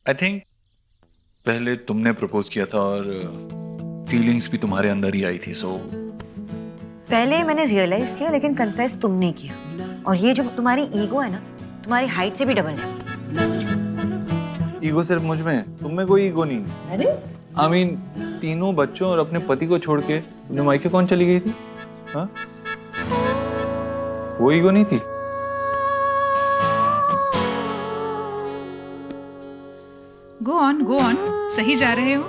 I think पहले तुमने propose किया था और फीलिंग्स भी तुम्हारे अंदर ही आई थी, सो पहले मैंने रियलाइज किया लेकिन कन्फेस तुमने किया। और ये जो तुम्हारी ईगो है ना, तुम्हारी हाइट से भी डबल है। ईगो सिर्फ मुझ में है, तुम में कोई ईगो नहीं है। अरे I mean, तीनों बच्चों और अपने पति को छोड़ के तुमने मायके कौन चली गई थी? हाँ? वो ईगो नहीं थी? गो ऑन, सही जा रहे हो।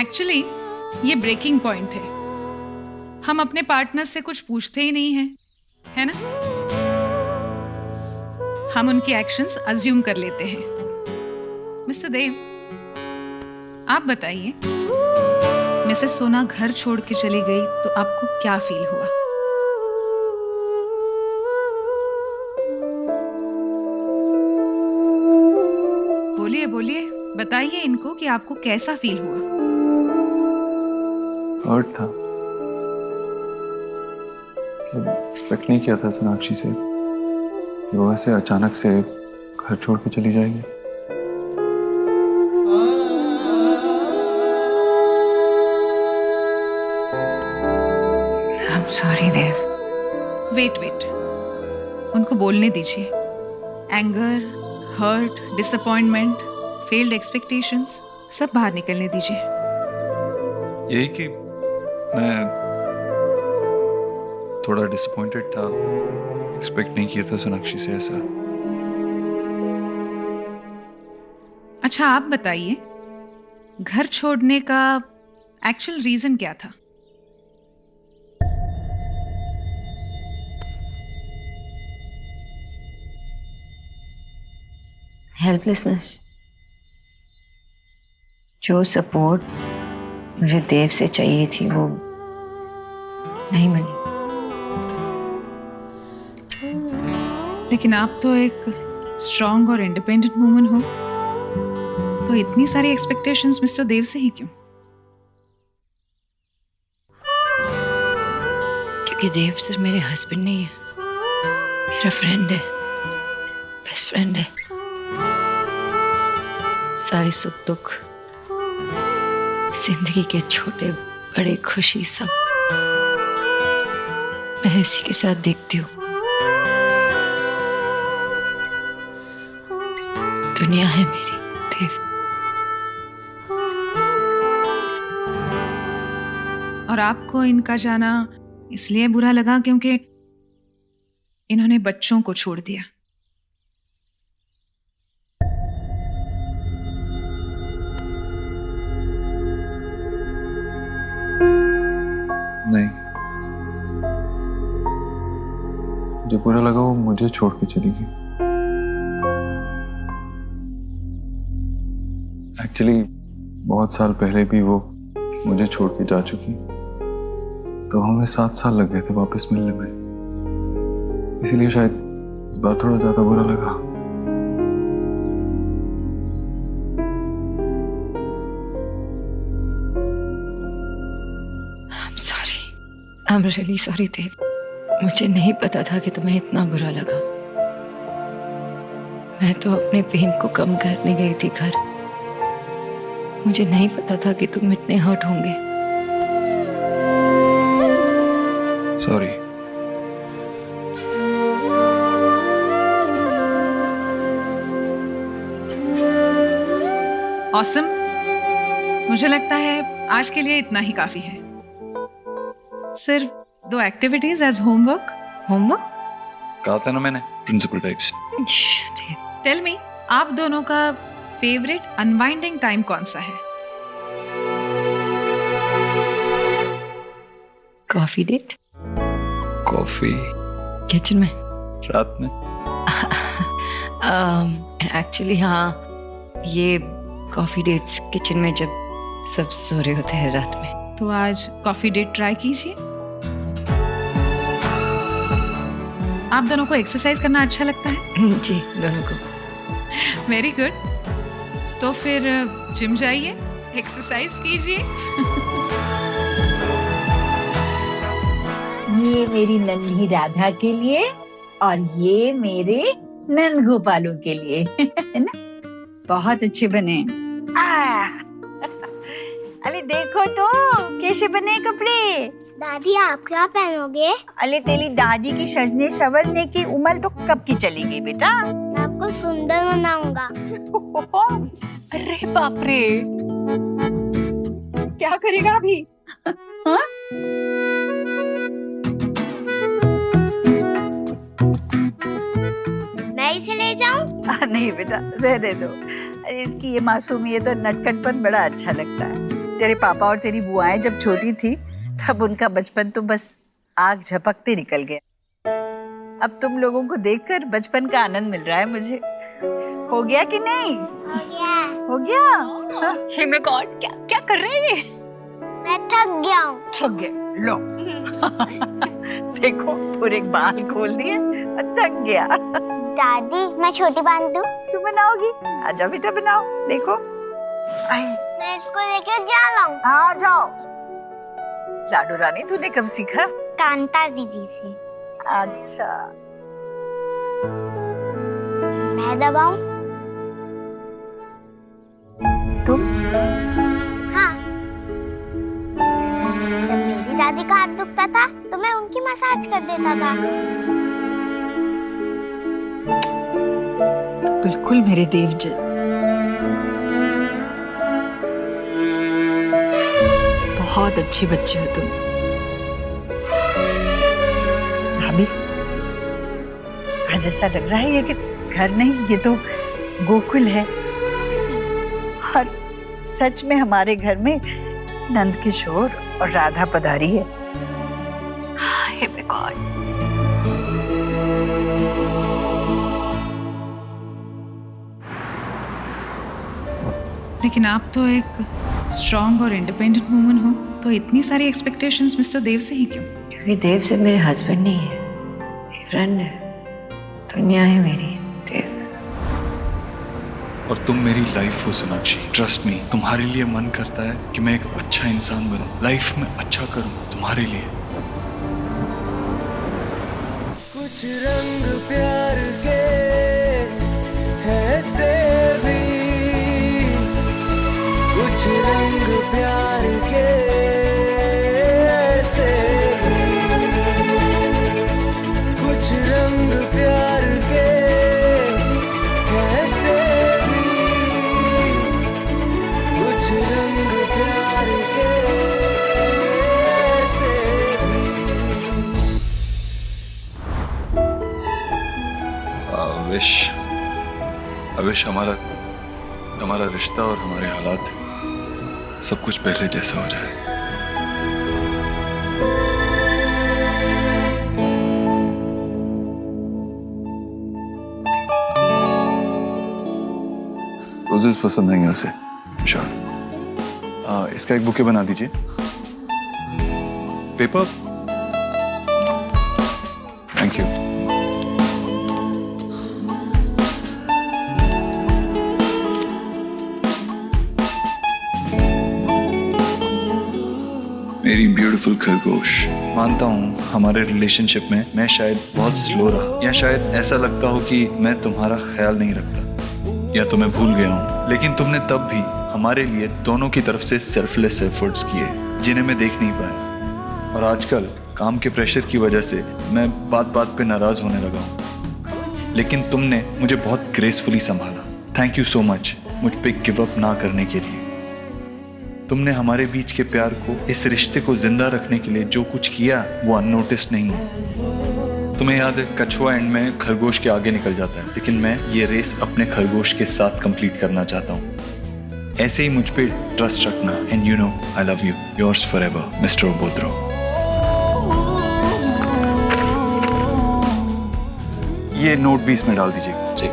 एक्चुअली ये ब्रेकिंग पॉइंट है। हम अपने पार्टनर से कुछ पूछते ही नहीं हैं, है ना? हम उनकी एक्शंस अज्यूम कर लेते हैं। मिस्टर देव, आप बताइए, मिसेस सोना घर छोड़ के चली गई तो आपको क्या फील हुआ? बोलिए बोलिए, बताइए इनको कि आपको कैसा फील हुआ। हर्ट था। एक्सपेक्ट नहीं किया था सोनाक्षी से वो ऐसे अचानक से घर छोड़ के चली जाएगी। I am sorry Dev. Wait, उनको बोलने दीजिए। Anger, hurt, disappointment, failed expectations सब बाहर निकलने दीजिए। यही कि मैं थोड़ा डिसअपॉइंटेड था, एक्सपेक्ट नहीं किया था सोनाक्षी से ऐसा। अच्छा, आप बताइए, घर छोड़ने का एक्चुअल रीजन क्या था? हेल्पलेसनेस। जो सपोर्ट मुझे देव से चाहिए थी वो नहीं मिली। लेकिन आप तो एक स्ट्रॉन्ग और इंडिपेंडेंट वुमन हो, तो इतनी सारी एक्सपेक्टेशंस मिस्टर देव से ही क्यों? क्योंकि देव सिर्फ मेरे हस्बैंड नहीं है, मेरा फ्रेंड है, बेस्ट फ्रेंड है। सारी सुख दुख, जिंदगी के छोटे बड़े खुशी सब मैं इसी के साथ देखती हूँ। दुनिया है मेरी देव। और आपको इनका जाना इसलिए बुरा लगा क्योंकि इन्होंने बच्चों को छोड़ दिया। नहीं, जो बुरा लगा वो मुझे छोड़ के चली गई। एक्चुअली बहुत साल पहले भी वो मुझे छोड़ के जा चुकी, तो हमें 7 साल लग गए थे वापस मिलने में। इसीलिए शायद इस बार थोड़ा ज्यादा बुरा लगा। I'm really sorry देव। मुझे नहीं पता था कि तुम्हें इतना बुरा लगा। मैं तो अपने पेन को कम करने गई थी घर। मुझे नहीं पता था कि तुम इतने हर्ट होंगे। सॉरी। ऑसम, मुझे लगता है आज के लिए इतना ही काफी है। सिर्फ 2 एक्टिविटीज एज होमवर्क। होमवर्क? कहा था ना मैंने, प्रिंसिपल टाइप्स। टेल मी, आप दोनों का फेवरेट अनवाइंडिंग टाइम कौन सा है? Coffee date. कॉफी किचन में रात में। एक्चुअली हाँ, ये कॉफी डेट्स किचन में जब सब सो रहे होते हैं रात में। तो आज कॉफी डेट ट्राई कीजिए। आप दोनों को एक्सरसाइज करना अच्छा लगता है? जी, दोनों को। Very good. तो फिर जिम जाइए, एक्सरसाइज कीजिए। ये मेरी नन्ही राधा के लिए और ये मेरे नंद गोपालों के लिए है ना? बहुत अच्छे बने हैं। अरे देखो तो कैसे बने कपड़े। दादी आप क्या पहनोगे? अरे तेरी दादी की सजने संवरने की उम्र तो कब की चली गई बेटा। मैं आपको सुंदर बनाऊंगा। अरे बाप रे, क्या करेगा अभी? हाँ? मैं इसे ले जाऊं? नहीं बेटा, रहने दो। अरे इसकी ये मासूमियत और नटखटपन बड़ा अच्छा लगता है। तेरे पापा और तेरी बुआएं जब छोटी थी तब उनका बचपन तो बस आग झपकते निकल गया। अब तुम लोगों को देखकर बचपन का आनंद मिल रहा है मुझे। हो गया कि नहीं? हो गया। हो गया? हाँ? हे माय गॉड, क्या क्या कर रहे हैं ये? मैं थक गया हूँ। थक गए, लो। देखो पूरे बाल खोल दिए और थक गया। दादी मैं छोटी बांध दूं? तू बनाओगी? आजा बेटा बनाओ। देखो आई, मैं इसको लेकर जा रहा हूँ। आ जाओ। लाडू रानी तूने कब सीखा? कांता दीदी से। अच्छा, मैं दबाऊं? तुम? हाँ। जब मेरी दादी का हाथ दुखता था तो मैं उनकी मसाज कर देता था। बिल्कुल मेरे देव जी। बहुत अच्छे बच्चे हो तुम। भाभी, आज ऐसा लग रहा है ये कि घर नहीं, ये तो गोकुल है। और सच में हमारे घर में नंद किशोर और राधा पधारी है। Hey my God. लेकिन आप तो एक स्ट्रॉन्ग और इंडिपेंडेंट वुमन हो, तो इतनी सारी एक्सपेक्टेशंस मिस्टर देव से ही क्यों? क्योंकि देव से मेरे हस्बैंड नहीं है, मेरी फ्रेंड है, दुनिया है मेरी देव। और तुम मेरी लाइफ हो सोनाक्षी। ट्रस्ट मी, तुम्हारे लिए मन करता है कि मैं एक अच्छा इंसान बनूं, लाइफ में अच्छा करूं तुम्हारे लिए। कुछ रंग प्यार के ऐसे भी, कुछ रंग प्यार के ऐसे भी, कुछ रंग प्यार के ऐसे भी, कुछ रंग प्यार के ऐसे भी। I wish हमारा रिश्ता और हमारे हालात सब कुछ पहले जैसा हो जाए। रोजेस पसंद नहीं है उसे। श्योर। इसका एक बुके बना दीजिए। पेपर। Thank you. मेरी ब्यूटीफुल खरगोश, मानता हूँ हमारे रिलेशनशिप में मैं शायद बहुत स्लो रहा, या शायद ऐसा लगता हो कि मैं तुम्हारा ख्याल नहीं रखता या तुम्हें भूल गया हूँ, लेकिन तुमने तब भी हमारे लिए दोनों की तरफ से सेल्फलेस एफर्ट्स किए जिन्हें मैं देख नहीं पाया। और आजकल काम के प्रेशर की वजह से मैं बात बात पे नाराज होने लगा हूँ, लेकिन तुमने मुझे बहुत ग्रेसफुली संभाला। थैंक यू सो मच मुझ पे गिव अप ना करने के लिए। तुमने हमारे बीच के प्यार को, इस रिश्ते को जिंदा रखने के लिए जो कुछ किया वो अननोटिस्ड नहीं है। तुम्हें याद है कछुआ एंड में खरगोश के आगे निकल जाता है, लेकिन मैं ये रेस अपने खरगोश के साथ कंप्लीट करना चाहता हूँ। ऐसे ही मुझ पे ट्रस्ट रखना। And you know I love you, yours forever mister ओबोद्रो। ये नोट भी इसमें डाल दीजिए। जी।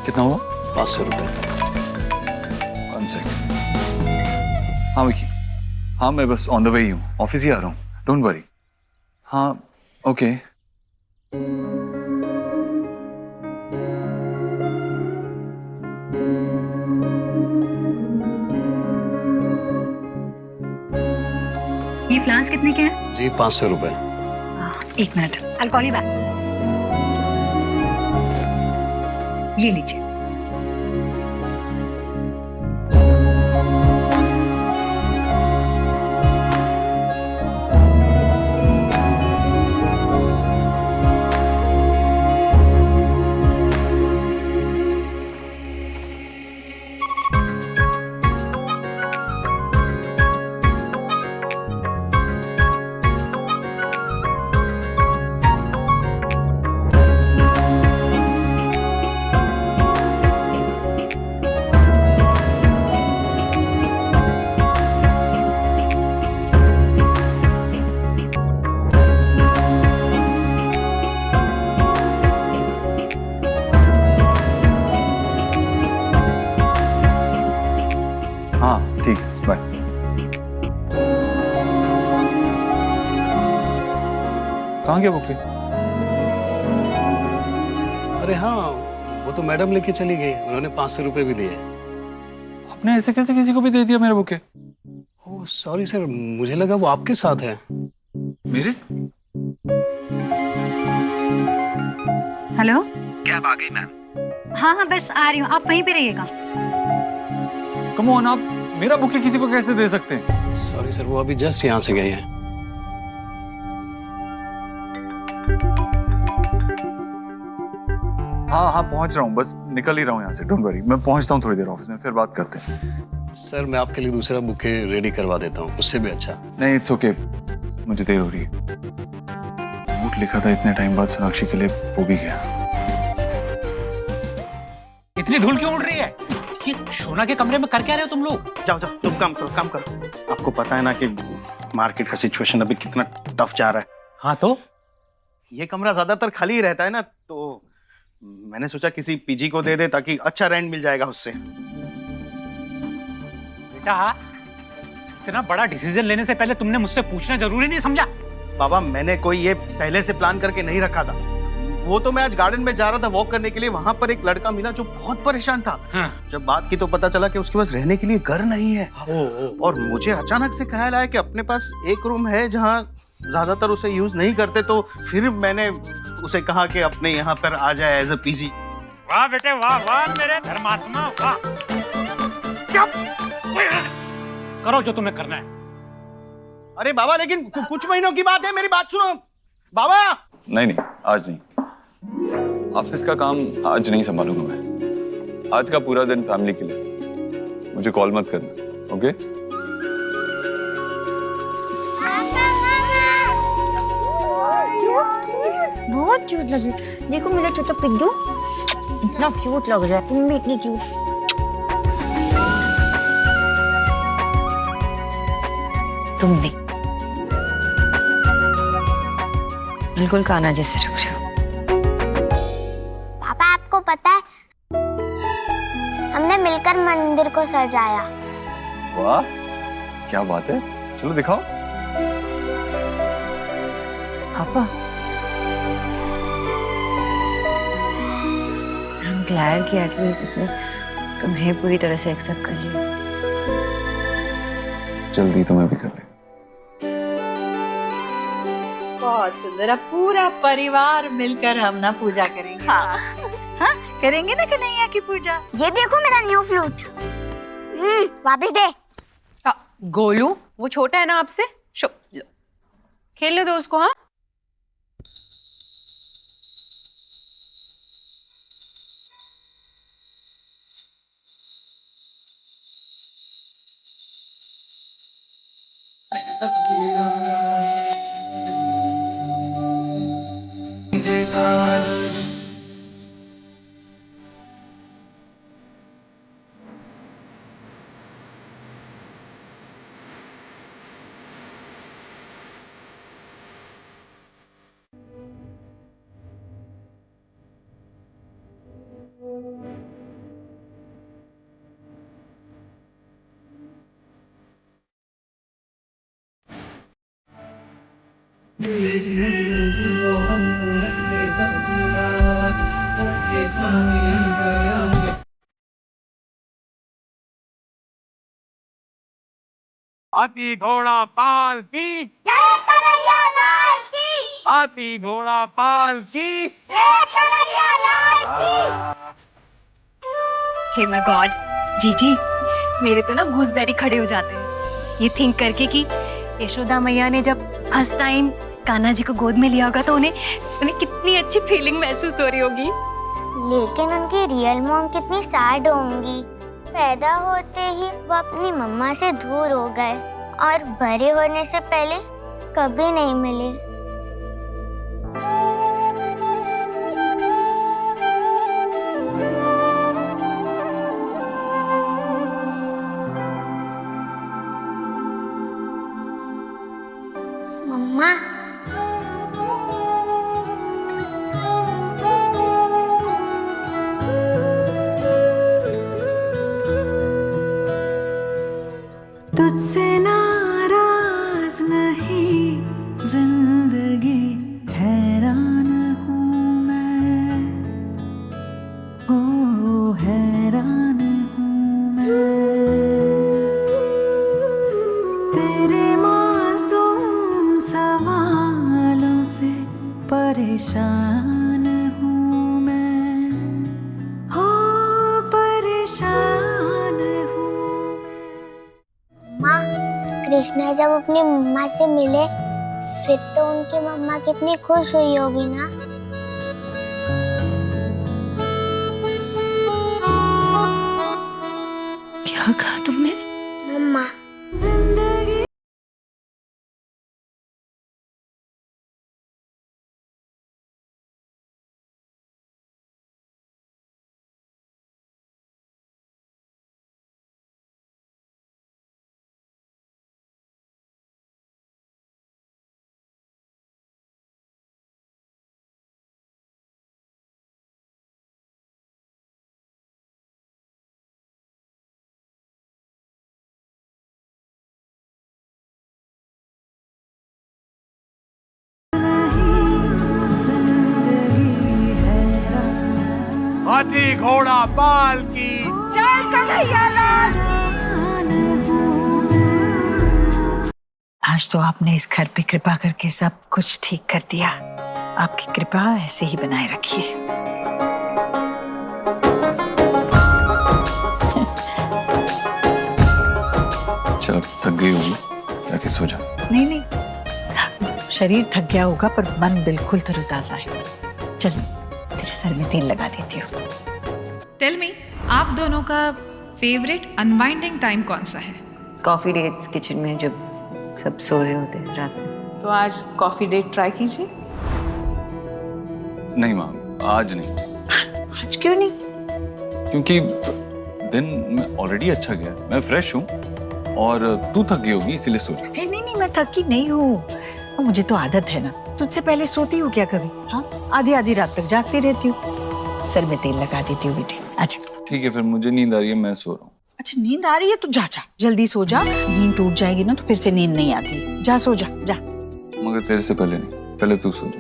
कितना हुआ? 500 रुपये। 1 सेकंड। हाँ विकी, हाँ मैं बस ऑन द वे ही हूँ, ऑफिस ही आ रहा हूँ, डोंट वरी। हाँ ओके। ये फ्लावर्स कितने के हैं? जी 500 रुपये। एक minute, I'll call you back. ये लीजिए। हाँ ठीक है, बाय। कहाँ गया बुके? अरे हाँ, वो तो मैडम लेके चली गई, उन्होंने 500 रुपए भी दिए। आपने ऐसे कैसे किसी को भी दे दिया मेरे बुके? ओह सॉरी सर, मुझे लगा वो आपके साथ है। मेरे हेलो, कैब आ गई मैम। हाँ हाँ बस आ रही हूँ, आप वहीं पे रहिएगा। कम ऑन, आप मेरा बुके किसी को कैसे दे सकते हैं? सॉरी सर, वो अभी जस्ट यहाँ से गई है। हाँ हाँ पहुंच रहा हूँ, बस निकल ही रहा हूँ यहाँ से। डोंट वरी, मैं पहुंचता हूँ थोड़ी देर ऑफिस में, फिर बात करते हैं। सर मैं आपके लिए दूसरा बुके रेडी करवा देता हूँ, उससे भी अच्छा। नहीं इट्स ओके, मुझे देर हो रही है। नोट लिखा था इतने टाइम बाद सोनाक्षी के लिए, वो भी गया। इतनी धूल क्यों उड़ रही है? ये सोना के कमरे में कर क्या रहे हो तुम लोग? जाओ जाओ, तुम काम करो, काम करो। आपको पता है ना कि मार्केट का सिचुएशन अभी कितना टफ जा रहा है। हाँ तो ये कमरा ज्यादातर खाली ही रहता है ना, तो मैंने सोचा किसी पीजी को दे दे ताकि अच्छा रेंट मिल जाएगा उससे। बेटा, इतना बड़ा डिसीजन लेने से पहले तुमने मुझसे पूछना जरूरी नहीं समझा? बाबा मैंने कोई ये पहले से प्लान करके नहीं रखा था। वो तो मैं आज गार्डन में जा रहा था वॉक करने के लिए, वहां पर एक लड़का मिला जो बहुत परेशान था। हाँ। जब बात की तो पता चला कि उसके पास रहने के लिए घर नहीं है। और मुझे अचानक से ख्याल आया कि अपने पास एक रूम है जहाँ ज्यादातर उसे यूज नहीं करते, तो फिर मैंने उसे कहा कि अपने यहाँ पर आ जाए एज अ पीजी। वाह बेटे वाह, वाह मेरे धर्मात्मा, वाह। करो जो तुम्हें करना है। अरे बाबा लेकिन कुछ महीनों की बात है, मेरी बात सुनो बाबा। नहीं नहीं, आज नहीं। ऑफिस का काम आज नहीं संभालूंगा मैं। आज का पूरा दिन फैमिली के लिए। मुझे कॉल मत करना, ओके? बहुत क्यूट लगी। देखो मेरा छोटा पिग्गू इतना क्यूट लग रहा है, तुम भी इतनी क्यूट। तुम भी बिल्कुल कान्हा जैसे लग रहे हो। पापा आपको पता है हमने मिलकर मंदिर को सजाया। वाह क्या बात है, चलो दिखाओ। पापा I'm glad कि एटलीस्ट उसने तुम्हें पूरी तरह से एक्सेप्ट कर लिया। जल्दी तुम्हें भी कर ले। बहुत सुंदर, अब पूरा परिवार मिलकर हम ना पूजा करेंगे। हाँ हाँ करेंगे ना कन्हैया की पूजा। ये देखो मेरा न्यू फ्लूट। वापस दे। गोलू वो छोटा है ना आपसे, खेलने दो उसको। हाँ हाथी घोड़ा पालकी, हाथी घोड़ा पालकी। हे माय गॉड, जीजी मेरे तो ना गूसबेरी खड़े हो जाते हैं ये थिंक करके कि यशोदा मैया ने जब फर्स्ट टाइम कान्हा जी को गोद में लिया होगा तो उन्हें कितनी अच्छी फीलिंग महसूस हो रही होगी। लेकिन उनकी रियल मॉम कितनी सैड होंगी। पैदा होते ही वो अपनी मम्मा से दूर हो गए और बड़े होने से पहले कभी नहीं मिले। मम्मा, तुझसे नाराज नहीं जिंदगी, हैरान हूँ मैं, ओ हैरान हूँ मैं, तेरे मासूम सवालों से परेशान हूँ मैं, हो परेशान हूँ। माँ, कृष्णा जब अपनी मम्मा से मिले फिर तो उनकी मम्मा कितनी खुश हुई होगी ना। क्या कहा तुमने? मम्मा। हाथी घोड़ा पाल की जय कन्हैया लाल। आज तो आपने इस घर पे कृपा करके सब कुछ ठीक कर दिया। आपकी कृपा ऐसे ही बनाए रखिए। चल थक गई होगी, जाके सो जा। नहीं नहीं, शरीर थक गया होगा पर मन बिल्कुल तरोताजा है। चल तेरे सर में तेल लगा देती हूँ। टेल मी, आप दोनों का फेवरेट अनवाइंडिंग टाइम कौन सा है? कॉफी डेट्स किचन में जब सब सो रहे होते हैं रात में। तो आज कॉफी डेट ट्राई कीजिए। नहीं माँ, आज नहीं। आज क्यों नहीं? क्योंकि दिन में ऑलरेडी अच्छा गया, मैं फ्रेश हूँ और तू थक गई होगी इसीलिए सो जा। नहीं नहीं, मैं थकी नहीं हूँ। मुझे तो आदत है ना, तुझसे पहले सोती हूँ क्या कभी? हाँ, आधी आधी रात तक जागती रहती हूँ। सर में तेल लगा देती हूँ बेटे। अच्छा ठीक है, फिर मुझे नींद आ रही है, मैं सो रहा हूँ। अच्छा नींद आ रही है तो जा जा, जल्दी सो जा। नींद टूट जाएगी ना तो फिर से नींद नहीं आती। जा सो जा, जा। मगर तेरे से पहले नहीं, पहले तू सो जा।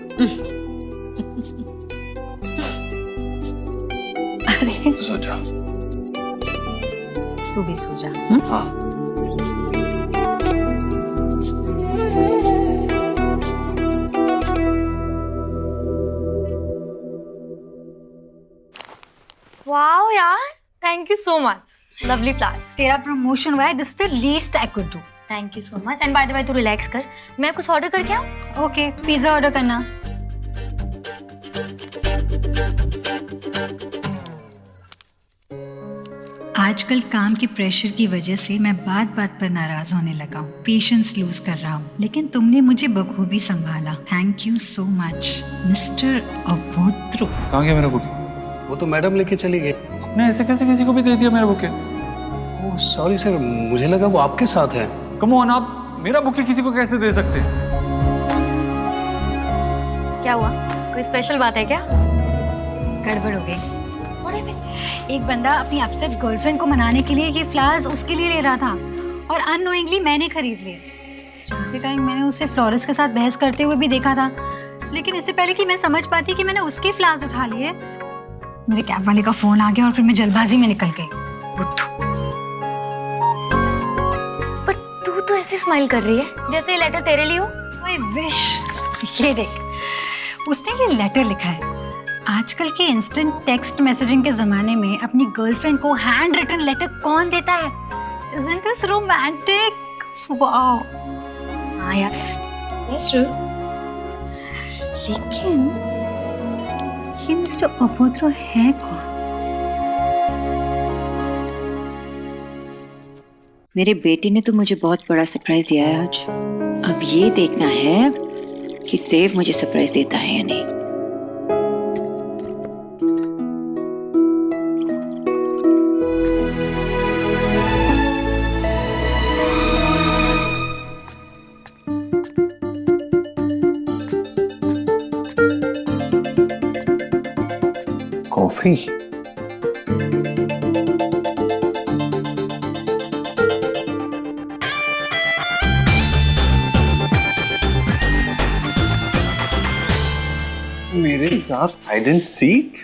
अरे सो जा। तू भी सो जा। हाँ। वाओ यार, thank you so much, lovely flowers. तेरा प्रमोशन हुआ है, this is the least I could do. Thank you so much. And by the way तू रिलैक्स कर, मैं कुछ ऑर्डर करके आऊँ? ओके, पिज्जा ऑर्डर करना। आजकल काम के प्रेशर की वजह से मैं बात बात पर नाराज होने लगा हूँ, पेशेंस लूज कर रहा हूँ, लेकिन तुमने मुझे बखूबी संभाला। Thank you so much mister अभद्र। कहाँ गया मेरा बुके? वो तो मैडम लेके चली गई। आपने ऐसे कैसे किसी को भी दे दिया मेरा बुके? ओह सॉरी सर, मुझे लगा वो आपके साथ है। कम ऑन, आप मेरा बुके किसी को कैसे दे सकते हैं? क्या हुआ, कोई स्पेशल बात है क्या? गड़बड़ हो गई। एक बंदा अपनी अपसेट गर्लफ्रेंड को मनाने के लिए ये फ्लावर्स उसके लिए ले रहा था और अननोइंगली मैंने खरीद लिए। चलते टाइम मैंने उसे फ्लोरिस्ट के साथ बहस करते हुए भी देखा था, लेकिन इससे पहले कि मैं समझ पाती कि मैंने उसके फ्लावर्स उठा लिए, मेरे कैब वाले का फोन आ गया और फिर मैं जल्दबाजी में निकल गई। बुद्धू। पर तू तो ऐसे स्माइल कर रही है जैसे ये लेटर तेरे लिए हो। I wish. ये देख, उसने ये लेटर लिखा है आजकल के इंस्टेंट टेक्स्ट मैसेजिंग के जमाने में अपनी गर्लफ्रेंड को हैंड रिटन लेटर कौन देता है? Isn't this romantic? Wow. हाँ यार, that's true. लेकिन ये मिस्टर अभद्र है कौन? मेरे बेटे ने तो मुझे बहुत बड़ा सरप्राइज दिया है आज। अब ये देखना है कि देव मुझे सरप्राइज देता है या नहीं। कॉफी? मेरे साथ हाइड एंड सीक?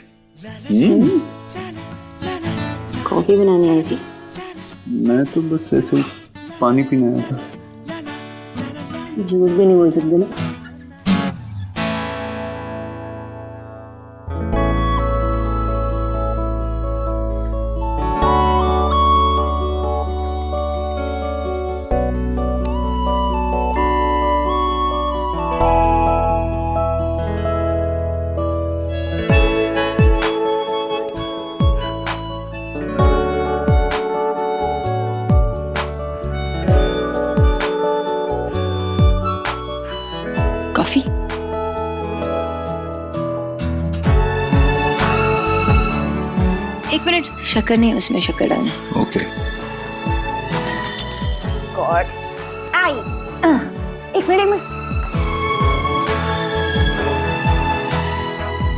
कॉफी बनाने आई थी। मैं तो बस ऐसे ही पानी पीने आया था। झूठ भी नहीं बोल सकते ना। कॉफी? एक मिनट, शक्कर नहीं, उसमें शक्कर डालना है। ओके। गॉड, आई एक मिनट।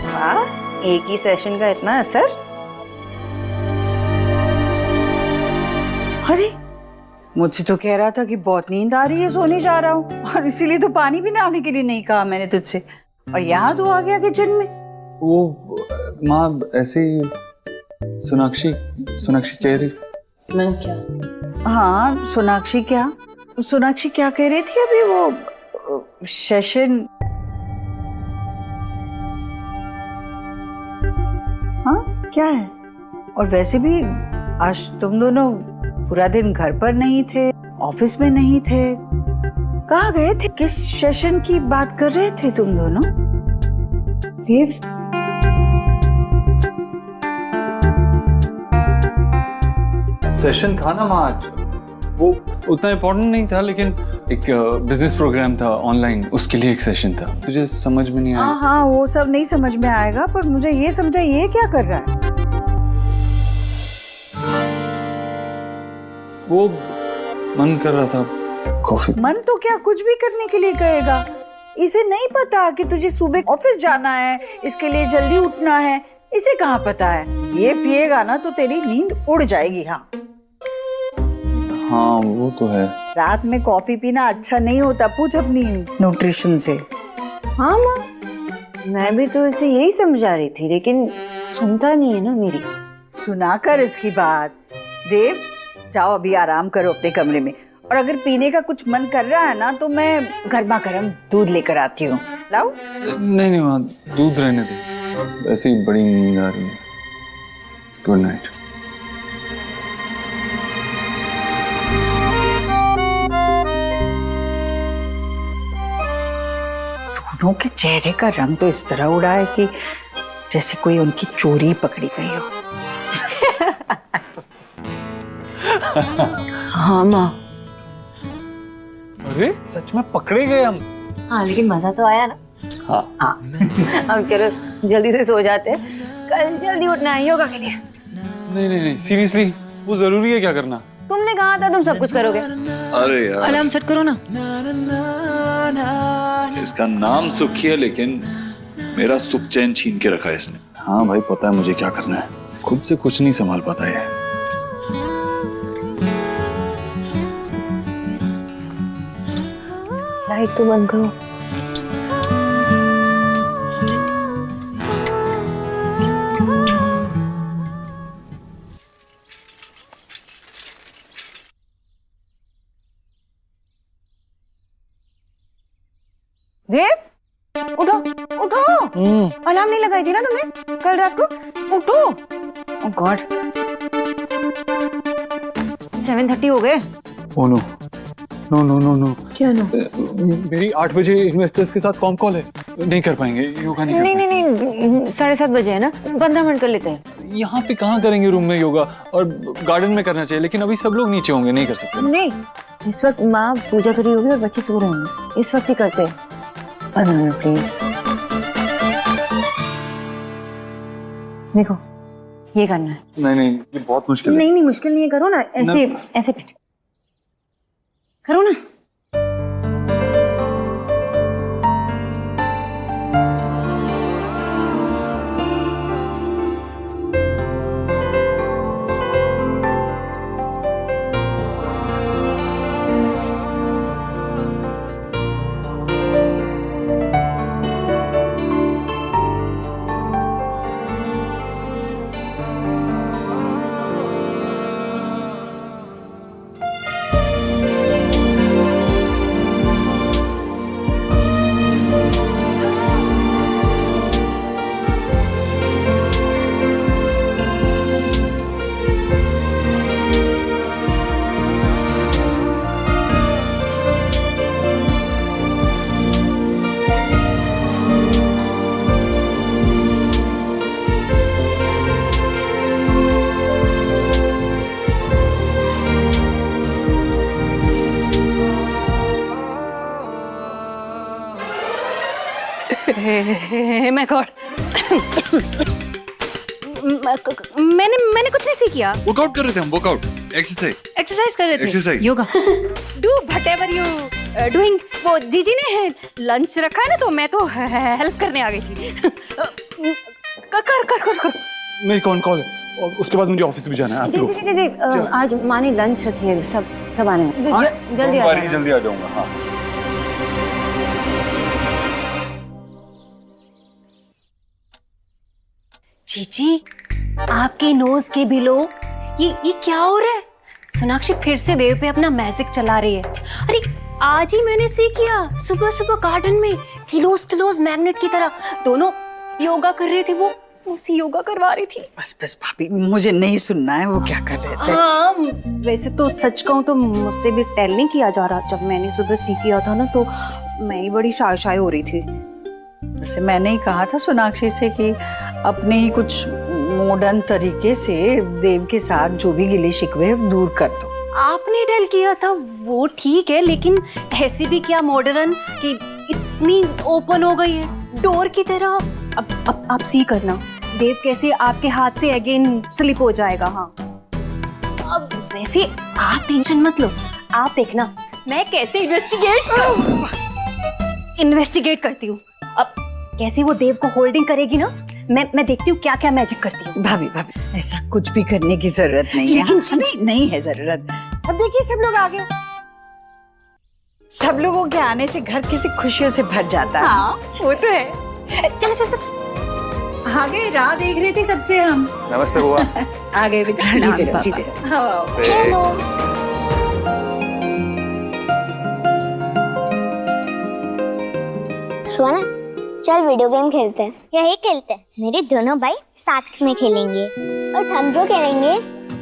वाह, एक ही सेशन का इतना असर। अरे मुझसे तो कह रहा था कि बहुत नींद आ रही है, सोने जा रहा हूँ, और इसीलिए तो पानी भी लाने के लिए नहीं कहा मैंने तुझसे, और यहाँ तो आ गया किचन में। वो माँ ऐसे ही सोनाक्षी कह रही। मैं क्या? हाँ, सोनाक्षी क्या कह रही थी अभी? वो सेशन। हाँ क्या है? और वैसे भी आज तुम दोनों पूरा दिन घर पर नहीं थे, ऑफिस में नहीं थे, कहाँ गए थे? किस सेशन की बात कर रहे थे तुम दोनों? देव, सेशन था ना माँ आज। वो उतना इम्पोर्टेंट नहीं था, लेकिन एक बिजनेस प्रोग्राम था ऑनलाइन, उसके लिए एक सेशन था। तुझे समझ में नहीं आया? हाँ, वो सब नहीं समझ में आएगा, पर मुझे ये समझा ये क्या कर रहा है? वो मन कर रहा था कॉफी। मन तो क्या कुछ भी करने के लिए कहेगा। इसे नहीं पता कि तुझे सुबह ऑफिस जाना है, इसके लिए जल्दी उठना है, इसे कहाँ पता है? ये पिएगा ना तो तेरी नींद उड़ जाएगी। हाँ वो तो है। रात में कॉफी पीना अच्छा नहीं होता, पूछ अपनी न्यूट्रिशन से। हाँ माँ, मैं भी तो इसे यही समझा रही थी, लेकिन सुनता नहीं है ना मेरी। सुना कर इसकी बात। देव, जाओ अभी आराम करो अपने कमरे में, और अगर पीने का कुछ मन कर रहा है ना तो मैं गर्मा गर्म दूध लेकर आती हूँ। लाओ? नहीं माँ, दूध रहने दे, ऐसे ही बड़ी नींद आ रही है। Good night. दोनों के चेहरे का रंग तो इस तरह उड़ा है कि जैसे कोई उनकी चोरी पकड़ी गई हो। हाँ माँ। अरे सच में पकड़े गए हम। हाँ, लेकिन मजा तो आया ना। हाँ। अब चलो जल्दी से सो जाते हैं, कल जल्दी उठना है योगा के लिए। नहीं सीरियसली, वो जरूरी है क्या करना? तुमने कहा था तुम सब कुछ करोगे। अरे यार, अलार्म सेट करो ना। इसका नाम सुखी है, लेकिन मेरा सुख चैन छीन के रखा है इसने। हाँ भाई, पता है मुझे क्या करना है, खुद से कुछ नहीं संभाल पाता है। लाइट तो बंद करो। देव, उठो उठो, अलार्म नहीं लगाई थी ना तुमने कल रात को? उठो। ओह गॉड, 7:30 हो गए। Oh no no no no no, क्या नो? मेरी 8 बजे इन्वेस्टर्स के साथ कॉम कॉल है, नहीं कर पाएंगे, योगा नहीं कर नहीं नहीं नहीं, 7:30 बजे है ना, 15 मिनट कर लेते हैं। पाएंगे। यहाँ पे कहाँ करेंगे रूम में योगा, और गार्डन में करना चाहिए, लेकिन अभी सब लोग नीचे होंगे, नहीं कर सकते। नहीं, इस वक्त माँ पूजा करी होगी और बच्चे सो रहे होंगे, इस वक्त ही करते हैं। 15 मिनट प्लीज। देखो ये करना है। नहीं नहीं, ये बहुत मुश्किल है। नहीं नहीं, मुश्किल नहीं है, करो ना, ऐसे ऐसे करो ना। मैं गॉड, मैंने कुछ नहीं किया। वर्कआउट कर रहे थे हम, वर्कआउट, एक्सरसाइज कर रहे थे। Exercise, yoga. Do whatever you doing. वो जीजी ने लंच रखा है ना, तो मैं तो हेल्प करने आ गई थी। कर। मेरी कौन कॉल है, और उसके बाद मुझे ऑफिस भी जाना है। दीदी, आज माँ ने लंच रखी है, सब आने हैं। जल्दी आ जाना। जल्दी आ जाऊंगा। हाँ जीजी, आपके नोज के बिलो ये क्या हो रहा है? सोनाक्षी फिर से देव पे अपना मैजिक चला रही है। अरे आज ही मैंने सीख किया, सुबह सुबह गार्डन में किलोज मैग्नेट की तरह दोनों योगा कर रहे थे। वो उसी योगा करवा रही थी। बस भाभी, मुझे नहीं सुनना है वो क्या कर रहे थे। हाँ, वैसे तो सच कहूँ तो मुझसे भी टेल नहीं किया जा रहा। जब मैंने सुबह सीख किया था ना, तो मैं ही बड़ी शाय हो रही थी। वैसे मैंने ही कहा था सोनाक्षी से कि अपने ही कुछ मॉडर्न तरीके से देव के साथ जो भी गिले शिकवे दूर कर दो। आपने टेल किया था वो ठीक है, लेकिन ऐसी भी क्या मॉडर्न कि इतनी ओपन हो गई है डोर की तरह। अब आप सी करना, देव कैसे आपके हाथ से अगेन स्लिप हो जाएगा। हाँ, अब वैसे आप टेंशन मत लो, आप देखना मैं कैसे इन्वेस्टिगेट करती हूँ। अब कैसे वो देव को होल्डिंग करेगी ना, मैं देखती हूँ क्या क्या मैजिक करती हूँ। भाभी ऐसा कुछ भी करने की जरूरत नहीं है। लेकिन नहीं है जरूरत। अब देखिए सब लोग आ गए, सब लोगों के आने से घर कैसे खुशियों से भर जाता है। हाँ, वो तो है। चलो आ गए, राह देख रहे थे कब से हम। नमस्ते बुआ। आ गए बेटा, जीते रहो। हेलो। सोना, चल वीडियो गेम खेलते हैं। यही खेलते हैं। मेरे दोनों भाई साथ में खेलेंगे, और हम जो खेलेंगे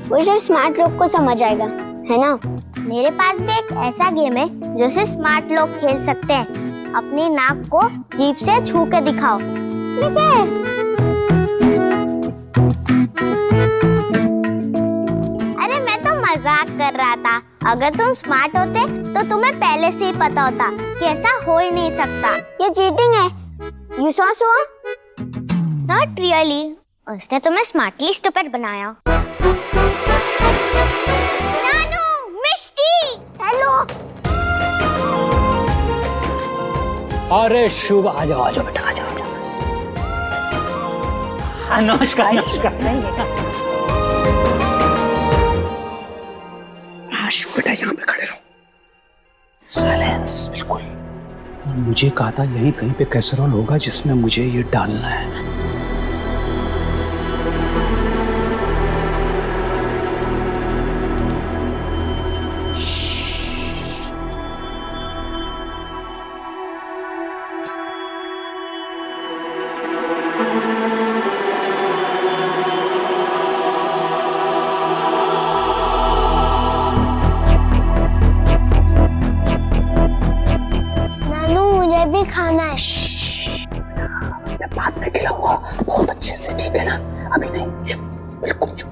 वो सिर्फ स्मार्ट लोग को समझ आएगा, है ना? मेरे पास भी एक ऐसा गेम है जो सिर्फ स्मार्ट लोग खेल सकते हैं। अपनी नाक को जीभ से छू के दिखाओ। ठीक है? अरे मैं तो मजाक कर रहा था। अगर तुम स्मार्ट होते तो तुम्हें पहले से ही पता होता कि ऐसा हो ही नहीं सकता। ये चीटिंग है। You saw so? Not really. उसने तुम्हें स्मार्टली स्टूपिड बनाया। नानू, मिष्टी, हेलो। अरे शुभ, आ जाओ बेटा, आ जाओ। नमस्कार। हाँ शुभ बेटा, यहाँ पे खड़े रहो। साइलेंस, बिल्कुल। मुझे कहा था यहीं कहीं पे कैसरोल होगा जिसमें मुझे ये डालना है। मैं बाद में खिलाऊंगा बहुत अच्छे से, ठीक है ना? अभी नहीं, बिल्कुल चुप।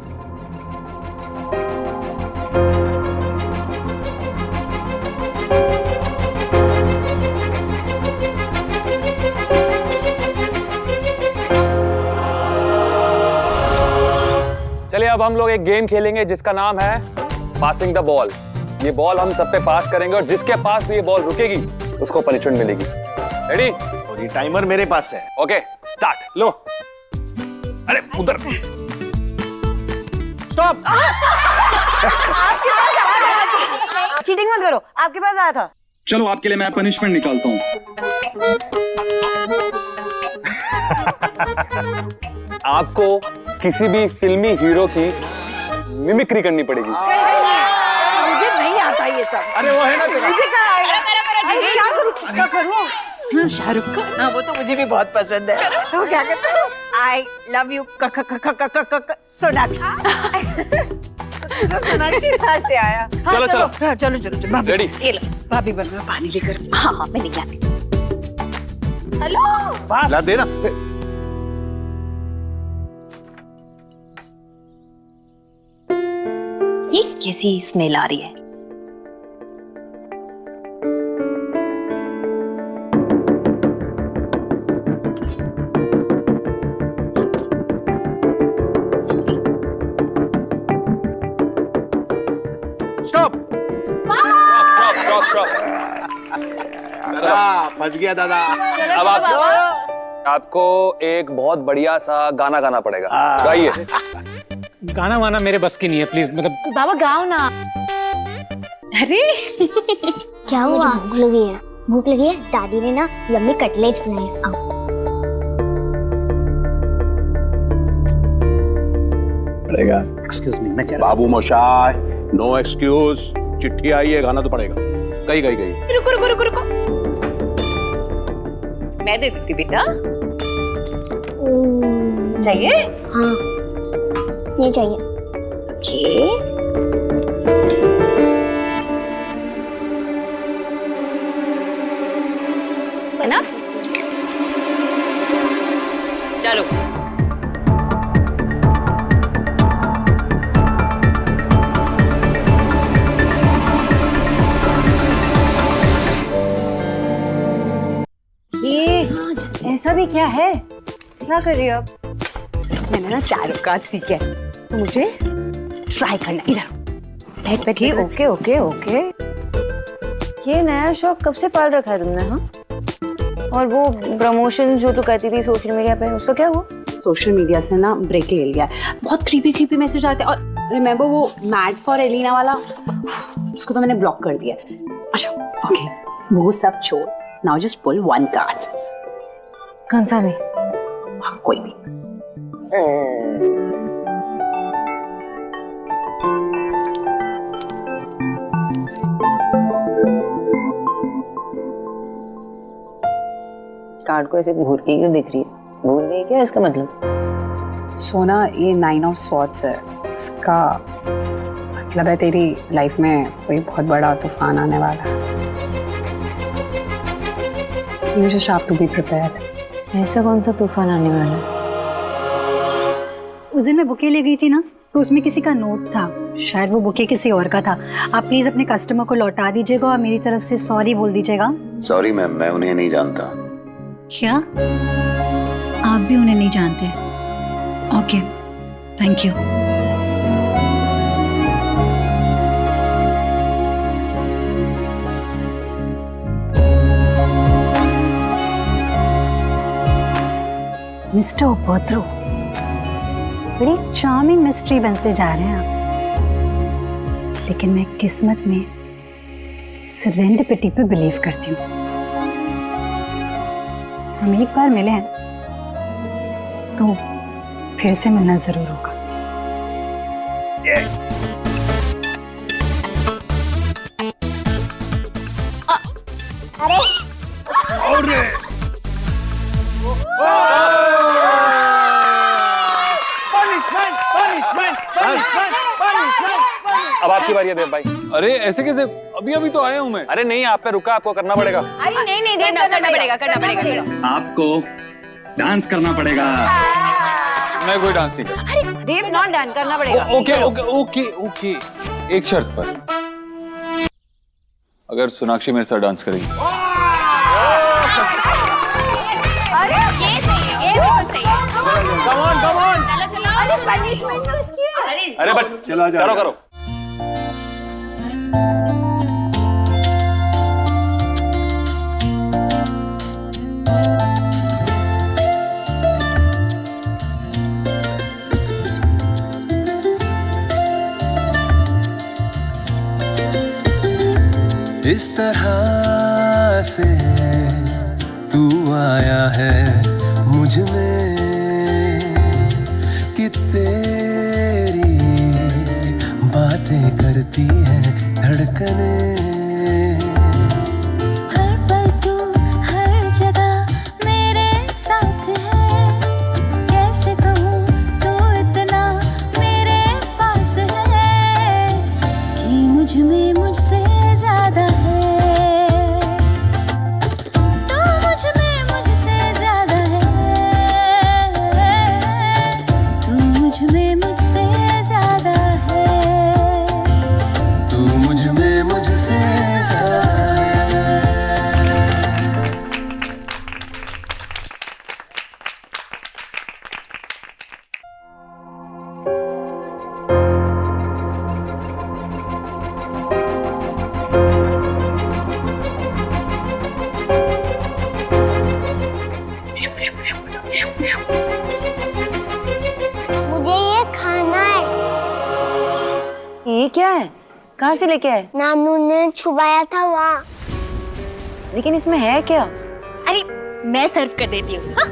चलिए अब हम लोग एक गेम खेलेंगे जिसका नाम है पासिंग द बॉल। ये बॉल हम सब पे पास करेंगे और जिसके पास भी ये बॉल रुकेगी उसको पनिशमेंट मिलेगी। रेडी? और ये टाइमर मेरे पास है। Okay start. लो, अरे उधर स्टॉप। चीटिंग मत करो, आपके पास आया था। चलो आपके लिए मैं पनिशमेंट निकालता हूँ। आपको किसी भी फिल्मी हीरो की मिमिक्री करनी पड़ेगी। मुझे नहीं आता ये सब। अरे वो है ना तेरा। मुझे कहाँ आएगा? अरे क्या करूँ, किसका करूँ? शाहरुख खान। हाँ वो तो मुझे भी बहुत पसंद है। तो क्या करता है? I love you Sonakshi. Sonakshi कहाँ से आया? चलो चलो चलो चलो चलो। रेडी? ये लो भाभी बन में पानी लेकर। हाँ हाँ मैं लेके आती। हेलो। ला दे ना। ये कैसी स्मेल आ रही है? स्टॉप। स्टॉप। दादा फंस गया दादा। अब आपको एक बहुत बढ़िया सा गाना गाना पड़ेगा। गाइए। गाना वाना मेरे बस की नहीं है, प्लीज। मतलब बाबा गाओ ना। अरे क्या हुआ? भूख लगी है? भूख लगी है? दादी ने ना यम्मी कटलेट्स बनाए। आओ। पड़ेगा। एक्सक्यूज मी, मैं क्या? बाबू मोशाय, नो एक्सक्यूज। चिट्ठी आई है, गाना तो पड़ेगा। गई। रुको। मैं दे देती बेटा। चाहिए? हाँ ये चाहिए। ओके। बना? चलो। ये ऐसा भी क्या है? क्या कर रही हो आप? मैंने ना चारुकाज सीखा है, तो मुझे ट्राई करना। इधर बैठ। ओके। ये नया शौक कब से पाल रखा है तुमने? हाँ, और वो प्रमोशन जो तू कहती थी सोशल मीडिया पे, उसका क्या हुआ? सोशल मीडिया से ना ब्रेक ले लिया है। बहुत क्रीपी मैसेज आते हैं। और रिमेम्बर वो मैड फॉर एलिना वाला, उसको तो मैंने ब्लॉक कर दिया। अच्छा ओके, वो सब छोड़। Now just pull one card. कौन सा भी? हाँ कोई भी। कार्ड को ऐसे घूर के क्यों दिख रही है? भूल गई क्या इसका मतलब? सोना, ये 9 ऑफ सॉर्ड्स है। इसका मतलब है तेरी लाइफ में कोई बहुत बड़ा तूफान आने वाला है। You just have to be prepared. ऐसा कौन सा तूफान आने वाला है? उस दिन मैं बुके ले गई थी ना, तो उसमें किसी का नोट था। शायद वो बुके किसी और का था। आप प्लीज अपने कस्टमर को लौटा दीजिएगा और मेरी तरफ से सॉरी बोल दीजिएगा। सॉरी मैम, मैं उन्हें नहीं जानता। क्या आप भी उन्हें नहीं जानते? Okay, thank you. मिस्टर उपद्रव, बड़ी चार्मिंग मिस्ट्री बनते जा रहे हैं आप। लेकिन मैं किस्मत में सेरेंडिपिटी पे बिलीव करती हूँ। हम एक बार मिले हैं तो फिर से मिलना जरूर होगा। अरे अब आपकी बारी है देव भाई। अरे ऐसे कैसे? अभी अभी तो आया हूँ मैं। अरे नहीं, आप पे रुका, आपको करना पड़ेगा। अरे नहीं करना पड़ेगा। आपको डांस करना पड़ेगा। मैं कोई डांस नहीं कर। अरे देव नॉट डांस करना पड़ेगा। ओके ओके ओके ओके, एक शर्त पर, अगर सोनाक्षी मेरे साथ डांस करेगी। अरे ये सही है, ये बिल्कुल सही है। Come on, come on। चलो चलो। अरे पनिशमेंट तो इसकी है। अरे बट चलो करो करो। इस तरह से तू आया है मुझ में कि तेरी बातें करती है धड़कने। हर पल तू हर जगह मेरे साथ है, कैसे कहूँ तू इतना मेरे पास है कि मुझ में मुझसे ज्यादा है। तू मुझ में मुझसे ज्यादा है, तू मुझ में मुझसे ज्यादा है, तू मुझ में मुझसे ज्यादा है। मुझे ये खाना है। ये क्या है? कहाँ से लेके आए? नानू ने छुपाया था वहाँ। लेकिन इसमें है क्या? अरे मैं सर्व कर देती हूँ। हाँ?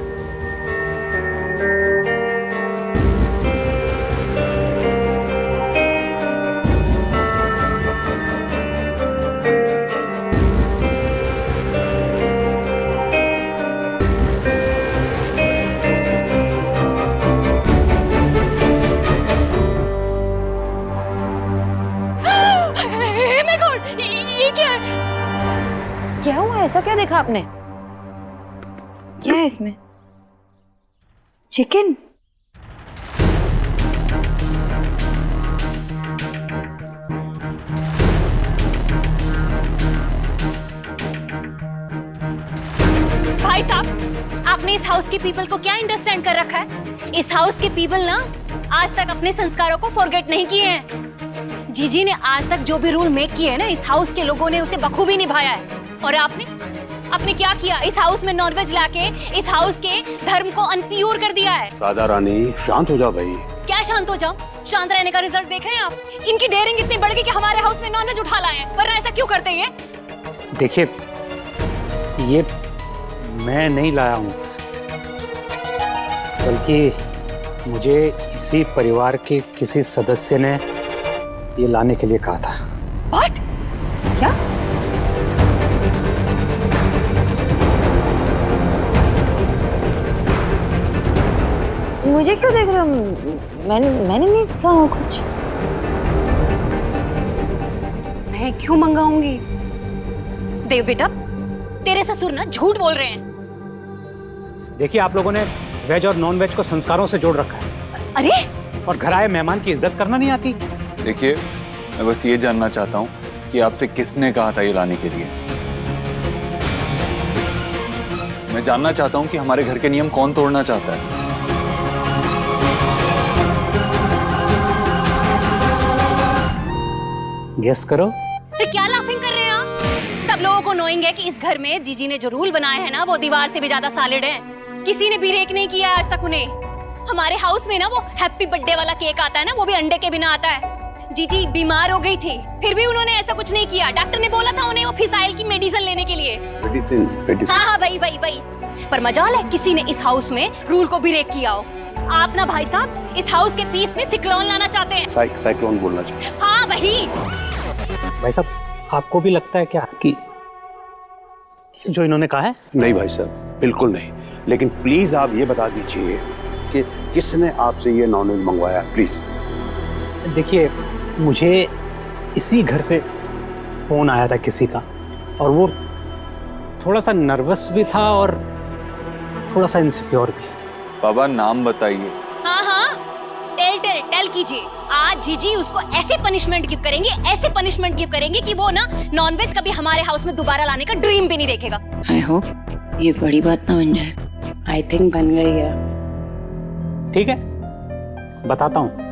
ये क्या है? क्या हुआ? ऐसा क्या देखा आपने? क्या है इसमें? चिकन? भाई साहब, आपने इस हाउस के पीपल को क्या अंडरस्टैंड कर रखा है? इस हाउस के पीपल ना आज तक अपने संस्कारों को फॉरगेट नहीं किए हैं। जीजी ने आज तक जो भी रूल मेक किए हैं ना, इस हाउस के लोगों ने उसे बखूबी निभाया है। और आपने क्या किया? इस हाउस में नॉनवेज लाके इस हाउस के धर्म को अनप्योर कर दिया है। राधा रानी शांत हो जाओ भाई। क्या शांत हो जाओ? शांत रहने का रिजल्ट देख रहे हैं आप? इनकी डेयरिंग इतनी बढ़ गई कि हमारे हाउस में नॉनवेज उठा लाए हैं। वरना ऐसा क्यों करते ये? देखिए, ये मैं नहीं लाया हूँ, बल्कि मुझे इसी परिवार के किसी सदस्य ने ये लाने के लिए कहा था। What? क्या? मुझे क्यों देख रहे हो? मैंने नहीं कहा कुछ। मैं क्यों मंगाऊंगी? देव बेटा, तेरे ससुर ना झूठ बोल रहे हैं। देखिए, आप लोगों ने वेज और नॉन वेज को संस्कारों से जोड़ रखा है। अरे, और घर आए मेहमान की इज्जत करना नहीं आती। देखिए, मैं बस ये जानना चाहता हूँ कि आपसे किसने कहा था ये लाने के लिए। मैं जानना चाहता हूँ कि हमारे घर के नियम कौन तोड़ना चाहता है। गेस करो। तो क्या लाफिंग कर रहे हैं आप? सब लोगों को नोइंग है कि इस घर में जीजी ने जो रूल बनाए हैं ना, वो दीवार से भी ज्यादा सॉलिड है। किसी ने भी ब्रेक नहीं किया आज तक उन्हें। हमारे हाउस में ना वो हैप्पी बर्थडे वाला केक आता है ना, वो भी अंडे के बिना आता है। जीजी बीमार हो गई थी, फिर भी उन्होंने ऐसा कुछ नहीं किया। डॉक्टर ने बोला था उन्हें वो फिसाइल की मेडिसिन लेने के लिए। मेडिसिन। हाँ वही। पर मजाल है किसी ने इस हाउस में रूल को ब्रेक किया हो। आप ना भाई साहब इस हाउस के पीस में सिक्लोन लाना चाहते हैं। साइक्लोन बोलना चाहिए। हाँ वही। भाई साहब, आपको भी लगता है क्या कि जो इन्होंने कहा है? नहीं भाई साहब, बिल्कुल नहीं। लेकिन प्लीज आप ये बता दीजिए कि किसने आपसे ये नॉनवेज मंगवाया, प्लीज। देखिए, मुझे इसी घर से फ़ोन आया था किसी का, और वो थोड़ा सा नर्वस भी था और थोड़ा सा इनसिक्योर भी। बाबा नाम बताइए। हाँ हाँ, टेल कीजिए। आज जीजी उसको ऐसे पनिशमेंट गिव करेंगे, ऐसे पनिशमेंट गिव करेंगे कि वो ना नॉनवेज कभी हमारे हाउस में दोबारा लाने का ड्रीम भी नहीं देखेगा। आई होप ये बड़ी बात ना बन जाए। आई थिंक बन गई है। ठीक है, बताता हूँ।